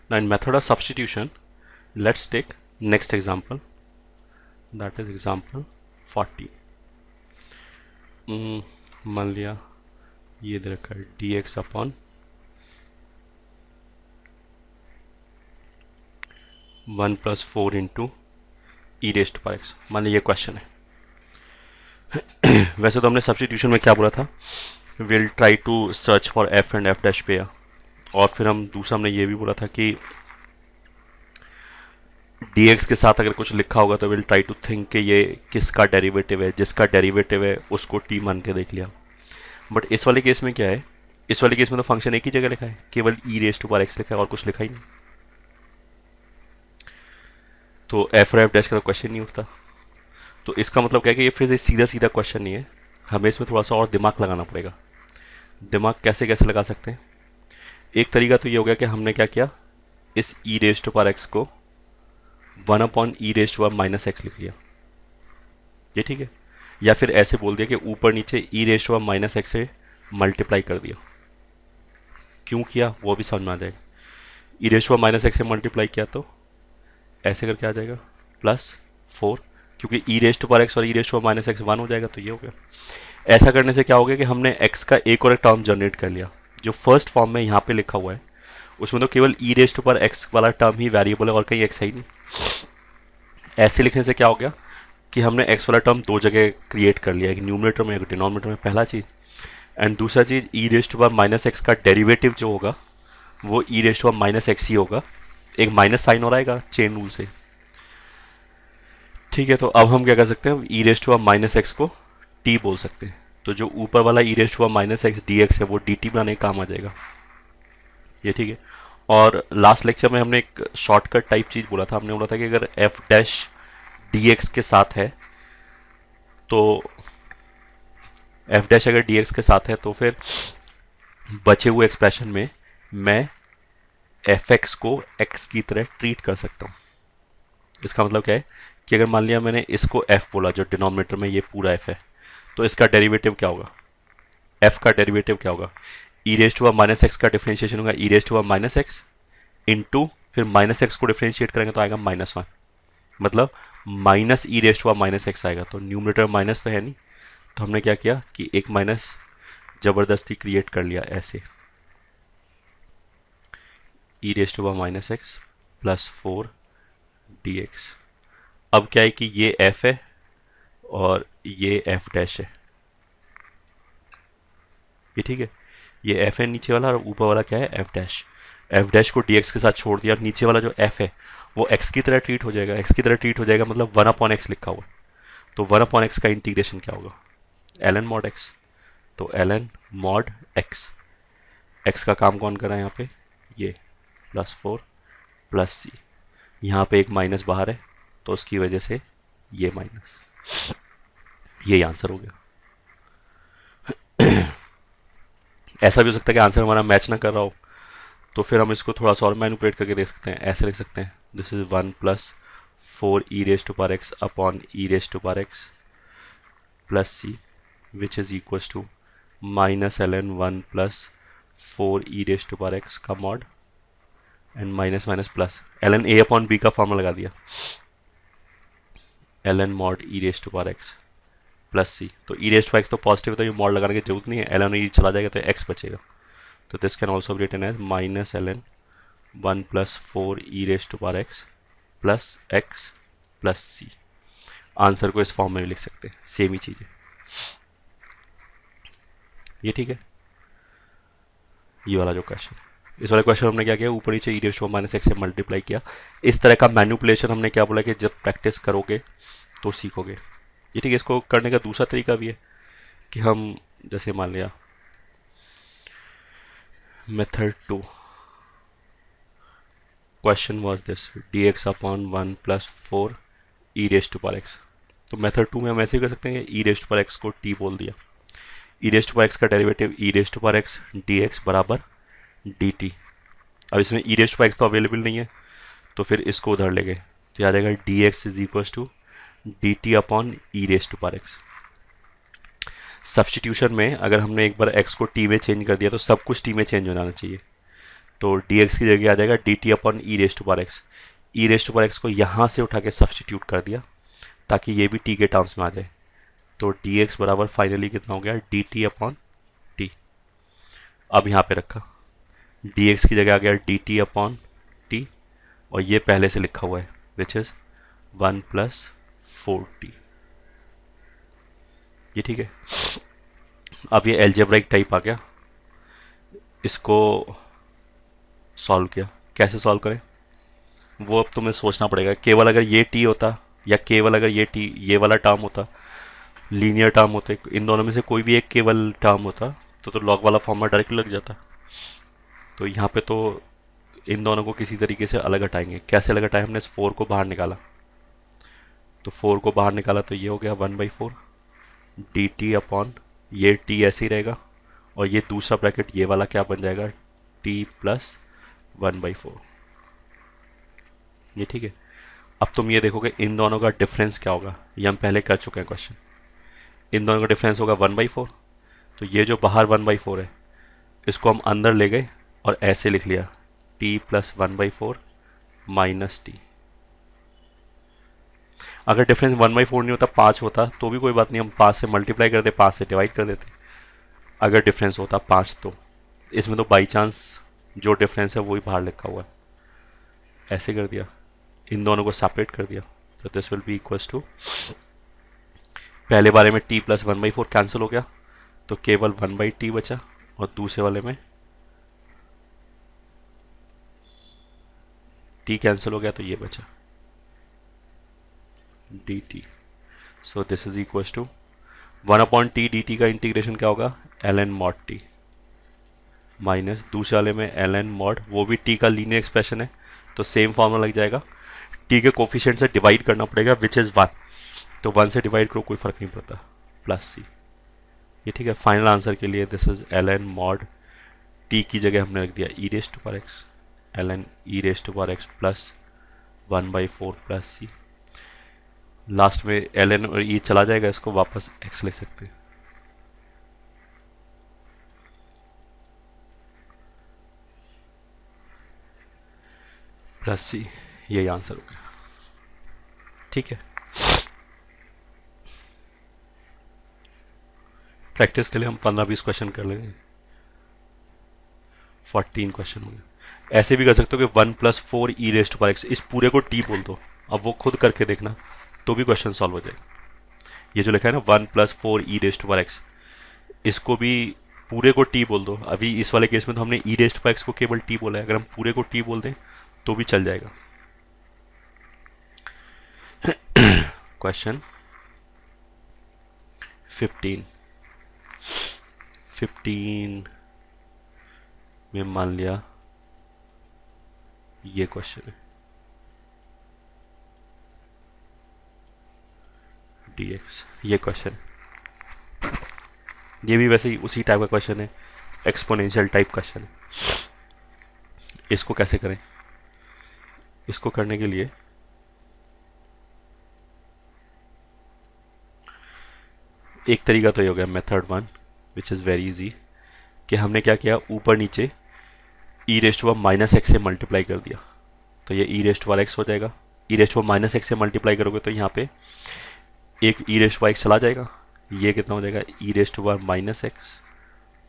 Now in method of substitution, let's take next example, that is example 40. मान लिया ये दे रखा है dx अपॉन 1 + 4 इंटू ई रेस्ट पर एक्स। मान लीजिए क्वेश्चन है। वैसे तो हमने सब्स्टिट्यूशन में क्या बोला था, will try to search for F and F dash pair, और फिर हम दूसरा हमने ये भी बोला था कि dx के साथ अगर कुछ लिखा होगा तो विल ट्राई टू थिंक कि ये किसका डेरिवेटिव है, जिसका डेरिवेटिव है उसको t मान के देख लिया। बट इस वाले केस में क्या है, इस वाले केस में तो फंक्शन एक ही जगह लिखा है, केवल ई रेस्ट टू पावर एक्स लिखा है और कुछ लिखा ही नहीं, तो एफ और एफ डैश का तो क्वेश्चन नहीं उठता। तो इसका मतलब क्या है कि ये फिर से सीधा सीधा क्वेश्चन नहीं है, हमें इसमें थोड़ा सा और दिमाग लगाना पड़ेगा। दिमाग कैसे कैसे लगा सकते हैं? एक तरीका तो ये हो गया कि हमने क्या किया, इस e raised to power x को 1 upon e raised to power minus x लिख लिया, ये ठीक है। या फिर ऐसे बोल दिया कि ऊपर नीचे e raised to power minus x से मल्टीप्लाई कर दिया। क्यों किया वो भी समझ में आ जाएगा। E raised to power minus x से मल्टीप्लाई किया तो ऐसे करके आ जाएगा +4, क्योंकि e raised to power x और e raised to power minus x 1 हो जाएगा, तो ये हो गया। ऐसा करने से क्या हो गया कि हमने x का एक और एक टर्म जनरेट कर लिया, जो फर्स्ट फॉर्म में यहाँ पे लिखा हुआ है उसमें तो केवल ई रेस्ट टू पावर एक्स वाला टर्म ही वेरिएबल है और कहीं x है ही नहीं। ऐसे लिखने से क्या हो गया कि हमने x वाला टर्म दो जगह क्रिएट कर लिया, एक न्यूमरेटर में एक डिनोमिनेटर में, पहला चीज़। एंड दूसरा चीज़, e raised to power minus x का डेरिवेटिव जो होगा वो e raised to power minus x ही होगा, एक माइनस साइन हो रहेगा चेन रूल से, ठीक है। तो अब हम क्या कर सकते हैं, e raised to power minus x को t बोल सकते हैं, तो जो ऊपर वाला e raised to power minus x d x है वो डी टी बनाने का काम आ जाएगा, ये ठीक है। और लास्ट लेक्चर में हमने एक शॉर्टकट टाइप चीज़ बोला था, हमने बोला था कि अगर एफ डैश डी एक्स के साथ है तो एफ डैश अगर डी एक्स के साथ है तो फिर बचे हुए एक्सप्रेशन में मैं एफ एक्स को एक्स की तरह ट्रीट कर सकता हूँ। इसका मतलब क्या है कि अगर मान लिया मैंने इसको f बोला, जो डिनोमिनेटर में ये पूरा f है, तो इसका डेरिवेटिव क्या होगा, f का डेरिवेटिव क्या होगा, e raised to power minus x का डिफरेंशिएशन होगा e raised to power minus x into फिर माइनस एक्स को डिफरेंशिएट करेंगे तो आएगा -1, मतलब minus e raised to power minus x आएगा। तो न्यूमरेटर माइनस तो है नहीं, तो हमने क्या किया कि एक माइनस जबरदस्ती क्रिएट कर लिया, ऐसे e raised to power minus x +4 dx। अब क्या है कि ये f है और ये f डैश है, ये ठीक है। ये f है नीचे वाला और ऊपर वाला क्या है f डैश। f डैश को dx के साथ छोड़ दिया और नीचे वाला जो f है वो x की तरह ट्रीट हो जाएगा, x की तरह ट्रीट हो जाएगा मतलब 1 अपॉन एक्स लिखा हुआ, तो 1 अपॉन एक्स का इंटीग्रेशन क्या होगा, ln mod x। तो ln mod x, x का काम कौन कर रहा है यहाँ पे, ये +4 +c, यहाँ पे एक माइनस बाहर है तो उसकी वजह से ये माइनस, ये आंसर हो गया। ऐसा भी हो सकता है कि आंसर हमारा मैच ना कर रहा हो, तो फिर हम इसको थोड़ा सा और मैनिपुलेट करके देख सकते हैं, ऐसे लिख सकते हैं, this is 1 + 4 e raised to power x upon e raised to power x plus c which is equals to -ln 1 + 4 e raised to power x का mod and minus minus plus ln a upon b का formula लगा दिया, ln mod e raised to power x plus c. तो e raised to x तो positive, तो ये mod लगाने की जरूरत नहीं है, ln e चला जाएगा तो एक्स बचेगा, तो this can also be written as -ln 1 + 4 e raised to power x plus x plus c. Answer को इस फॉर्म में भी लिख सकते हैं, सेम ही चीज़ है, ये ठीक है। ये वाला जो क्वेश्चन, इस वाले क्वेश्चन हमने क्या किया, ऊपर नीचे e raised to minus x से मल्टीप्लाई किया। इस तरह का मैनिपुलेशन हमने क्या बोला कि जब प्रैक्टिस करोगे तो सीखोगे, ये ठीक है। इसको करने का दूसरा तरीका भी है कि हम जैसे मान लिया method 2, question was this dx upon 1 + 4 e raised to power x. तो मेथड 2 में हम ऐसे ही कर सकते हैं, e raised to power x को t बोल दिया, e raised to power x का derivative e raised to power x dx बराबर dt। अब इसमें e raised to power x तो अवेलेबल नहीं है, तो फिर इसको उधर ले गए तो याद आएगा dx is equal to dt upon e raised to power x. Substitution में अगर हमने एक बार x को t में चेंज कर दिया तो सब कुछ t में चेंज हो जाना चाहिए, तो डी एक्स की जगह आ जाएगा D T upon e raised to power x. E raised to power x को यहाँ से उठा के सब्सटीट्यूट कर दिया ताकि ये भी टी के टर्म्स में आ जाए। तो डी एक्स बराबर फाइनली कितना हो गया, डी टी अपॉन टी। अब यहाँ पे रखा, डी एक्स की जगह आ गया डी टी अपॉन टी, और ये पहले से लिखा हुआ है विच इज़ 1 + 4t। ये ठीक है। अब ये एल्जेब्राइक टाइप आ गया, इसको सॉल्व किया। कैसे सॉल्व करें वो अब तुम्हें सोचना पड़ेगा। केवल अगर ये टी होता या केवल अगर ये टी ये वाला टर्म होता, लीनियर टर्म होते, इन दोनों में से कोई भी एक केवल टर्म होता तो लॉग वाला फॉर्मूला डायरेक्टली लग जाता। तो यहाँ पे तो इन दोनों को किसी तरीके से अलग हटाएंगे। कैसे अलग हटाएं, हमने इस 4 को बाहर निकाला, तो 4 को बाहर निकाला तो ये हो गया 1/4 डी टी अपॉन, ये टी ऐसे ही रहेगा, और ये दूसरा ब्रैकेट ये वाला क्या बन जाएगा, टी प्लस 1/4। ये ठीक है। अब तुम ये देखोगे इन दोनों का डिफरेंस क्या होगा, ये हम पहले कर चुके हैं क्वेश्चन। इन दोनों का डिफरेंस होगा 1/4। तो ये जो बाहर 1/4 है इसको हम अंदर ले गए और ऐसे लिख लिया t + 1/4 माइनस टी। अगर डिफरेंस 1/4 नहीं होता 5 होता तो भी कोई बात नहीं, हम 5 से मल्टीप्लाई कर देते, 5 से डिवाइड कर देते। अगर डिफरेंस होता 5 तो इसमें तो बाई चांस जो डिफरेंस है वही बाहर लिखा हुआ है, ऐसे कर दिया, इन दोनों को सेपरेट कर दिया। तो this will be equals to, पहले बारे में t + 1/4 कैंसिल हो गया तो केवल 1/t बचा, और दूसरे वाले में t कैंसिल हो गया तो ये बचा dt। So this is equals to 1/t dt का इंटीग्रेशन क्या होगा, ln mod t, माइनस दूसरे वाले में ln mod, वो भी t का लीनियर एक्सप्रेशन है तो सेम फॉर्मूला लग जाएगा। t के कोफिशिएंट से डिवाइड करना पड़ेगा विच इज़ 1, तो 1 से डिवाइड करो कोई फर्क नहीं पड़ता, प्लस c। ये ठीक है। फाइनल आंसर के लिए this is ln mod t की जगह हमने रख दिया e raised to power x, ln e raised to power x plus 1/4 plus c। Last में ln और e चला जाएगा, इसको वापस x लिख सकते हैं। प्लस c, यही आंसर हो गया। ठीक है। प्रैक्टिस के लिए हम 15-20 क्वेश्चन कर लेंगे, 14 क्वेश्चन हो गए। ऐसे भी कर सकते हो कि 1 + 4 e raised to power x, इस पूरे को t बोल दो, अब वो खुद करके देखना तो भी क्वेश्चन सॉल्व हो जाएगा। ये जो लिखा है ना 1 + 4 e raised to power x, इसको भी पूरे को t बोल दो। अभी इस वाले केस में तो हमने e raised to power x को केवल t बोला है, अगर हम पूरे को t बोल दें तो भी चल जाएगा। क्वेश्चन 15 में मान लिया ये क्वेश्चन है dx, ये क्वेश्चन, ये भी वैसे ही उसी टाइप का क्वेश्चन है, एक्सपोनेंशियल टाइप क्वेश्चन है। इसको कैसे करें, इसको करने के लिए एक तरीका तो ये हो गया method 1 which is very easy, कि हमने क्या किया, ऊपर नीचे e raised to power -x से मल्टीप्लाई कर दिया, तो ये e raised to power x हो जाएगा। e raised to power -x से मल्टीप्लाई करोगे तो यहाँ पे एक e raised to power x चला जाएगा, ये कितना हो जाएगा, e raised to power -x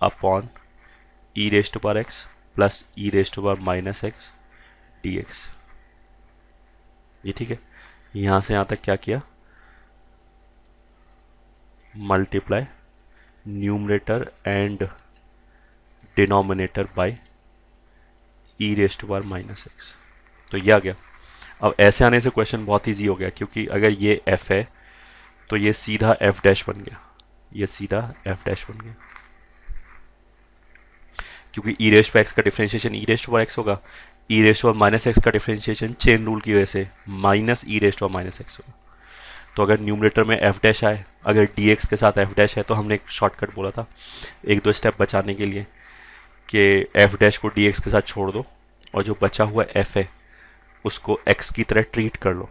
upon e raised to power x plus e raised to power -x dx। ये ठीक है। यहाँ से यहाँ तक क्या किया, multiply numerator and denominator by e raised to power -x, तो ये आ गया। अब ऐसे आने से क्वेश्चन बहुत इजी हो गया, क्योंकि अगर ये f है तो ये सीधा f डैश बन गया, ये सीधा f डैश बन गया, क्योंकि e raised to power x का differentiation e raised to power x होगा, e raised to power -x का डिफरेंशिएशन चेन रूल की वजह से minus e raised to power -x होगा। तो अगर न्यूमरेटर में f डैश आए, अगर dx के साथ f डैश है, तो हमने एक शॉर्टकट बोला था एक दो स्टेप बचाने के लिए कि f डैश को dx के साथ छोड़ दो और जो बचा हुआ f है उसको x की तरह ट्रीट कर लो।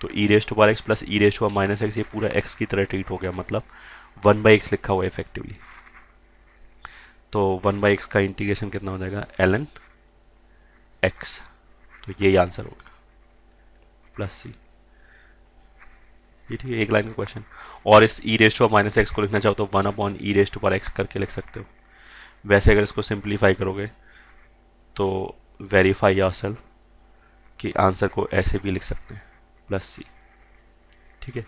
तो e raised to power x plus e raised to power -x ये पूरा x की तरह ट्रीट हो गया, मतलब 1/x लिखा हुआ है इफेक्टिवली। तो 1/x का इंटीग्रेशन कितना हो जाएगा, ln एक्स, तो यही आंसर होगा प्लस सी। ये ठीक है, एक लाइन का क्वेश्चन। और इस e raised to minus x को लिखना चाहो तो 1 अपॉन ई रेस्ट टू पर एक्स करके लिख सकते हो। वैसे अगर इसको सिंप्लीफाई करोगे तो वेरीफाई योरसेल्फ कि आंसर को ऐसे भी लिख सकते हैं, प्लस सी। ठीक है,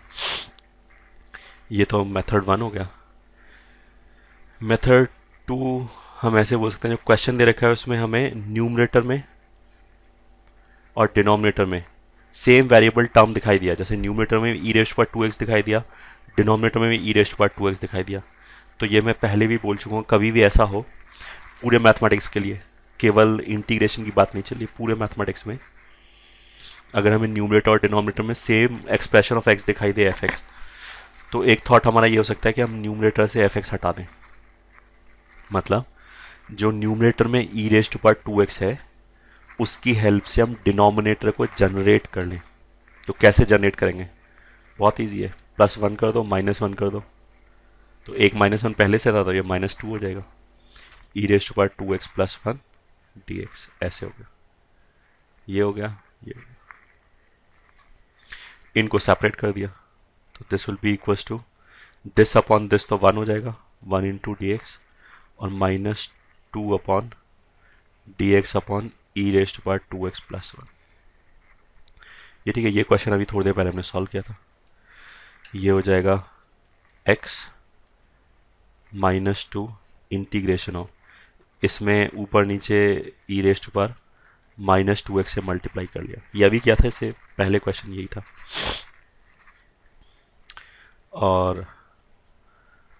ये तो मेथड 1 हो गया। मेथड 2 हम ऐसे बोल सकते हैं, जो क्वेश्चन दे रखा है उसमें हमें न्यूमरेटर में और डिनोमिनेटर में सेम वेरिएबल टर्म दिखाई दिया। जैसे न्यूमरेटर में ई रेस्ट पर 2x दिखाई दिया, डिनोमिनेटर में भी ई रेस्ट पर 2x दिखाई दिया। तो ये मैं पहले भी बोल चुका हूँ, कभी भी ऐसा हो पूरे मैथमेटिक्स के लिए, केवल इंटीग्रेशन की बात नहीं चलिए, पूरे मैथमेटिक्स में अगर हमें न्यूमरेटर और डिनोमिनेटर में सेम एक्सप्रेशन ऑफ एक्स दिखाई दे एफ एक्स, तो एक थॉट हमारा ये हो सकता है कि हम न्यूमरेटर से एफ एक्स हटा दें। मतलब जो न्यूमरेटर में ई रेस्ट टू पावर 2x है उसकी हेल्प से हम डिनोमिनेटर को जनरेट कर लें। तो कैसे जनरेट करेंगे? बहुत ईजी है, +1 कर दो, -1 कर दो, तो एक -1 पहले से था तो ये -2 हो जाएगा। E raised to power 2x + 1 dx, ऐसे हो गया, ये हो गया, ये हो गया। इनको सेपरेट कर दिया तो this will be equals to this upon this, तो 1 हो जाएगा, 1 × dx, और -2 upon dx upon e raised to power 2x + 1। ये ठीक है, ये क्वेश्चन अभी थोड़ी देर पहले हमने सॉल्व किया था। ये हो जाएगा x -2 इंटीग्रेशन ऑफ, इसमें ऊपर नीचे e raised to power -2x से मल्टीप्लाई कर लिया। ये अभी क्या था, इससे पहले क्वेश्चन यही था। और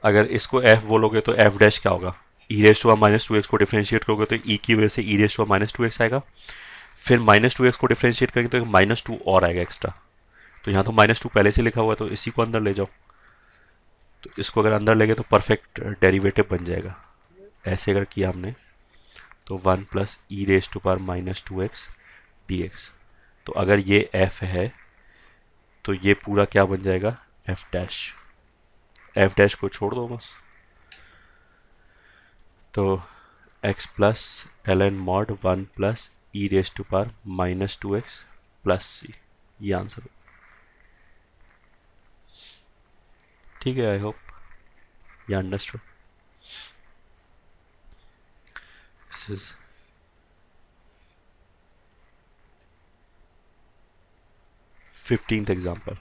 अगर इसको f बोलोगे तो f डैश क्या होगा? E raised to power -2x को डिफ्रेंशिएट करोगे तो e की वजह से ई रेस्ट टू पावर -2x आएगा, फिर -2x को डिफ्रेंशिएट करेंगे तो -2 और आएगा एक्स्ट्रा। तो यहाँ तो -2 पहले से लिखा हुआ है, तो इसी को अंदर ले जाओ। तो इसको अगर अंदर ले गए तो परफेक्ट डेरिवेटिव बन जाएगा। ऐसे अगर किया हमने तो 1 + e raised to power -2x dx। तो अगर ये f है तो ये पूरा क्या बन जाएगा? f dash. f डैश को छोड़ दो बस, तो x + ln mod 1 + e raised to power -2x + c, ये आंसर हो। ठीक है, I hope you understood. This is 15th example.